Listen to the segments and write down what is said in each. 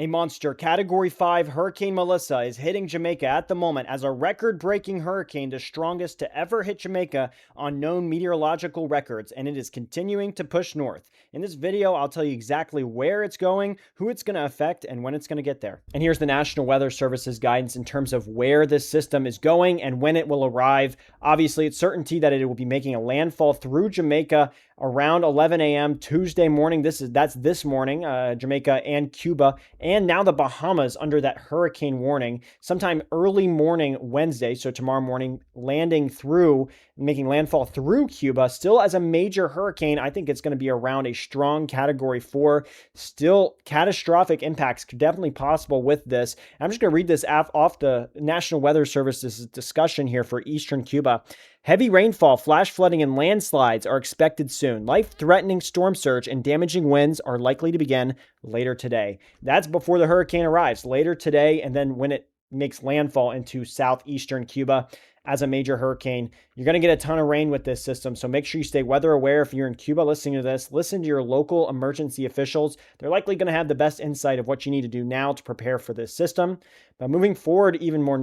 A monster Category 5 Hurricane Melissa is hitting Jamaica at the moment as a record-breaking hurricane, the strongest to ever hit Jamaica on known meteorological records, and it is continuing to push north. In this video, I'll tell you exactly where it's going, who it's going to affect, and when it's going to get there. And here's the National Weather Service's guidance in terms of where this system is going and when it will arrive. Obviously, it's certainty that it will be making a landfall through Jamaica around 11 a.m. Tuesday morning. That's this morning, Jamaica and Cuba, and now the Bahamas under that hurricane warning. Sometime early morning Wednesday, so tomorrow morning, making landfall through Cuba, still as a major hurricane. I think it's going to be around a strong Category 4. Still, catastrophic impacts definitely possible with this. I'm just going to read this off the National Weather Service's discussion here for Eastern Cuba. Heavy rainfall, flash flooding, and landslides are expected soon. Life-threatening storm surge and damaging winds are likely to begin later today. That's before the hurricane arrives, later today, and then when it makes landfall into southeastern Cuba as a major hurricane. You're going to get a ton of rain with this system, so make sure you stay weather aware. If you're in Cuba listening to this, listen to your local emergency officials. They're likely going to have the best insight of what you need to do now to prepare for this system. But moving forward even more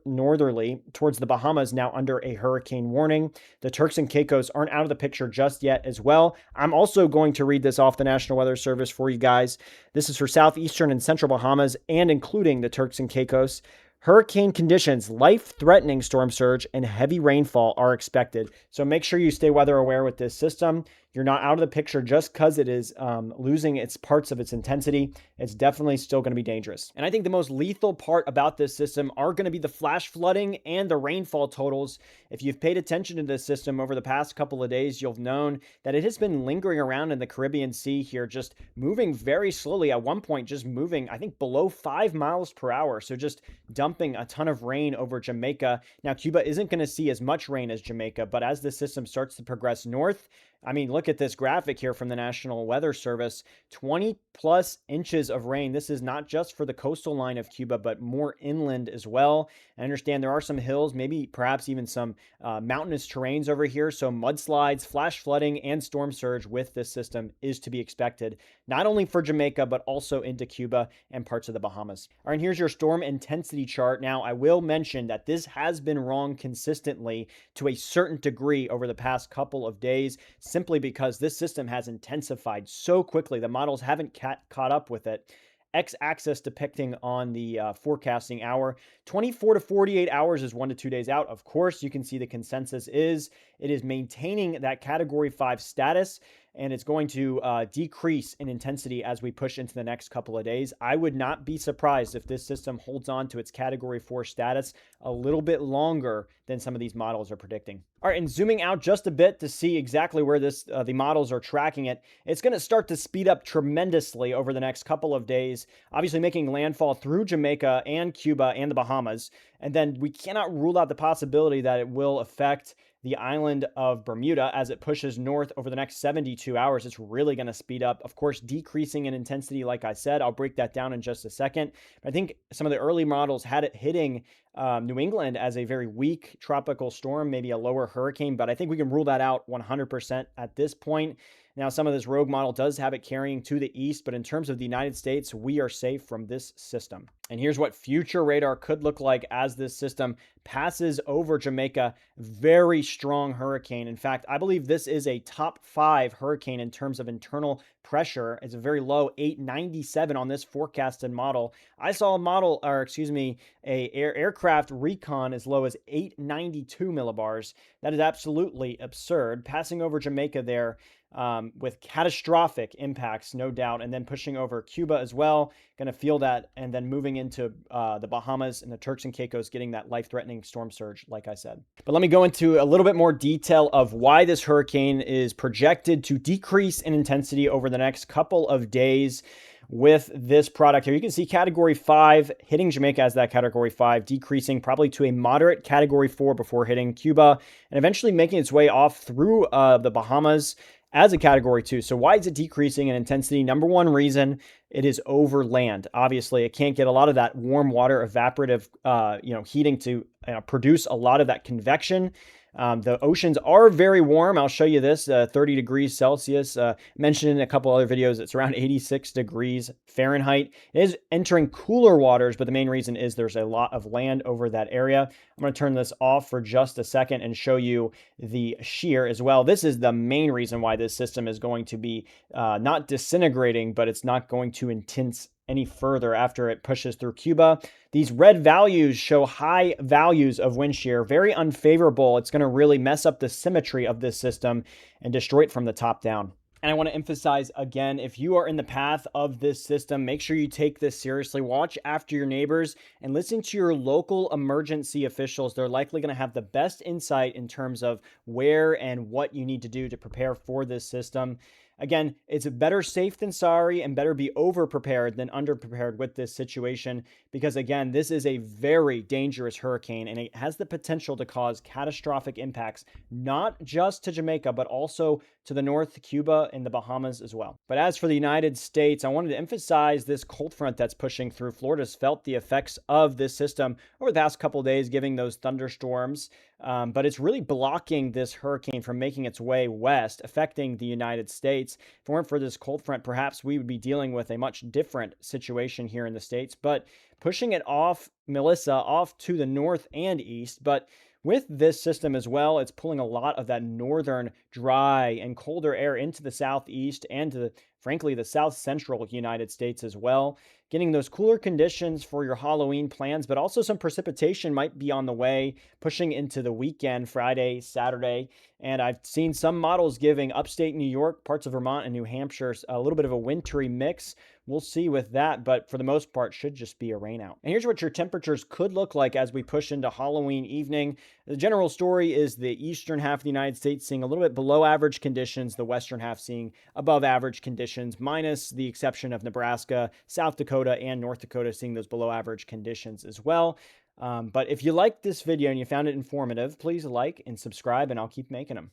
northerly towards the Bahamas, now under a hurricane warning. The Turks and Caicos aren't out of the picture just yet as well. I'm also going to read this off the National Weather Service for you guys. This is for southeastern and central Bahamas and including the Turks and Caicos. Hurricane conditions, life-threatening storm surge, and heavy rainfall are expected. So make sure you stay weather aware with this system. You're not out of the picture just because it is losing its parts of its intensity. It's definitely still going to be dangerous. And I think the most lethal part about this system are going to be the flash flooding and the rainfall totals. If you've paid attention to this system over the past couple of days, you'll have known that it has been lingering around in the Caribbean Sea here, just moving very slowly. At one point, just moving, I think, below 5 miles per hour. So just dumping a ton of rain over Jamaica. Now, Cuba isn't going to see as much rain as Jamaica, but as the system starts to progress north, I mean, look at this graphic here from the National Weather Service, 20 plus inches of rain. This is not just for the coastal line of Cuba, but more inland as well. I understand there are some hills, maybe perhaps even some mountainous terrains over here. So mudslides, flash flooding, and storm surge with this system is to be expected, not only for Jamaica, but also into Cuba and parts of the Bahamas. All right, and here's your storm intensity chart. Now, I will mention that this has been wrong consistently to a certain degree over the past couple of days, simply because this system has intensified so quickly. The models haven't caught up with it. X-axis depicting on the forecasting hour. 24 to 48 hours is 1 to 2 days out. Of course, you can see the consensus is it is maintaining that Category 5 status, and it's going to decrease in intensity as we push into the next couple of days. I would not be surprised if this system holds on to its Category 4 status a little bit longer than some of these models are predicting. All right, and zooming out just a bit to see exactly where the models are tracking it, it's going to start to speed up tremendously over the next couple of days, obviously making landfall through Jamaica and Cuba and the Bahamas. And then we cannot rule out the possibility that it will affect the island of Bermuda as it pushes north over the next 72 hours. It's really going to speed up, of course, decreasing in intensity. Like I said, I'll break that down in just a second. I think some of the early models had it hitting New England as a very weak tropical storm, maybe a lower hurricane, but I think we can rule that out 100% at this point. Now, some of this rogue model does have it carrying to the east, but in terms of the United States, we are safe from this system. And here's what future radar could look like as this system passes over Jamaica. Very strong hurricane. In fact, I believe this is a top 5 hurricane in terms of internal pressure. It's a very low 897 on this forecasted model. I saw a aircraft recon as low as 892 millibars. That is absolutely absurd. Passing over Jamaica there with catastrophic impacts, no doubt, and then pushing over Cuba as well. Going to feel that, and then moving into the Bahamas and the Turks and Caicos, getting that life-threatening storm surge, like I said. But let me go into a little bit more detail of why this hurricane is projected to decrease in intensity over the next couple of days with this product here. You can see Category 5 hitting Jamaica as that Category 5, decreasing probably to a moderate Category 4 before hitting Cuba, and eventually making its way off through the Bahamas as a Category 2. So why is it decreasing in intensity? Number one reason, it is over land. Obviously, it can't get a lot of that warm water evaporative heating to produce a lot of that convection. The oceans are very warm. I'll show you this, 30 degrees Celsius. Mentioned in a couple other videos, it's around 86 degrees Fahrenheit. It is entering cooler waters, but the main reason is there's a lot of land over that area. I'm going to turn this off for just a second and show you the shear as well. This is the main reason why this system is going to be not disintegrating, but it's not going to intense any further after it pushes through Cuba. These red values show high values of wind shear, very unfavorable. It's going to really mess up the symmetry of this system and destroy it from the top down. And I want to emphasize again, if you are in the path of this system, make sure you take this seriously. Watch after your neighbors and listen to your local emergency officials. They're likely going to have the best insight in terms of where and what you need to do to prepare for this system. Again, it's better safe than sorry, and better be over-prepared than under-prepared with this situation, because again, this is a very dangerous hurricane, and it has the potential to cause catastrophic impacts, not just to Jamaica, but also to the north, Cuba, and the Bahamas as well. But as for the United States, I wanted to emphasize this cold front that's pushing through. Florida's felt the effects of this system over the past couple days, giving those thunderstorms. But it's really blocking this hurricane from making its way west, affecting the United States. If it weren't for this cold front, perhaps we would be dealing with a much different situation here in the States. But pushing it off, Melissa, off to the north and east. But with this system as well, it's pulling a lot of that northern dry and colder air into the southeast and to, frankly, the south central United States as well. Getting those cooler conditions for your Halloween plans, but also some precipitation might be on the way, pushing into the weekend, Friday, Saturday. And I've seen some models giving upstate New York, parts of Vermont, and New Hampshire a little bit of a wintry mix. We'll see with that, but for the most part, should just be a rain out. And here's what your temperatures could look like as we push into Halloween evening. The general story is the eastern half of the United States seeing a little bit below average conditions, the western half seeing above average conditions, minus the exception of Nebraska, South Dakota, and North Dakota seeing those below average conditions as well. But if you liked this video and you found it informative, please like and subscribe, and I'll keep making them.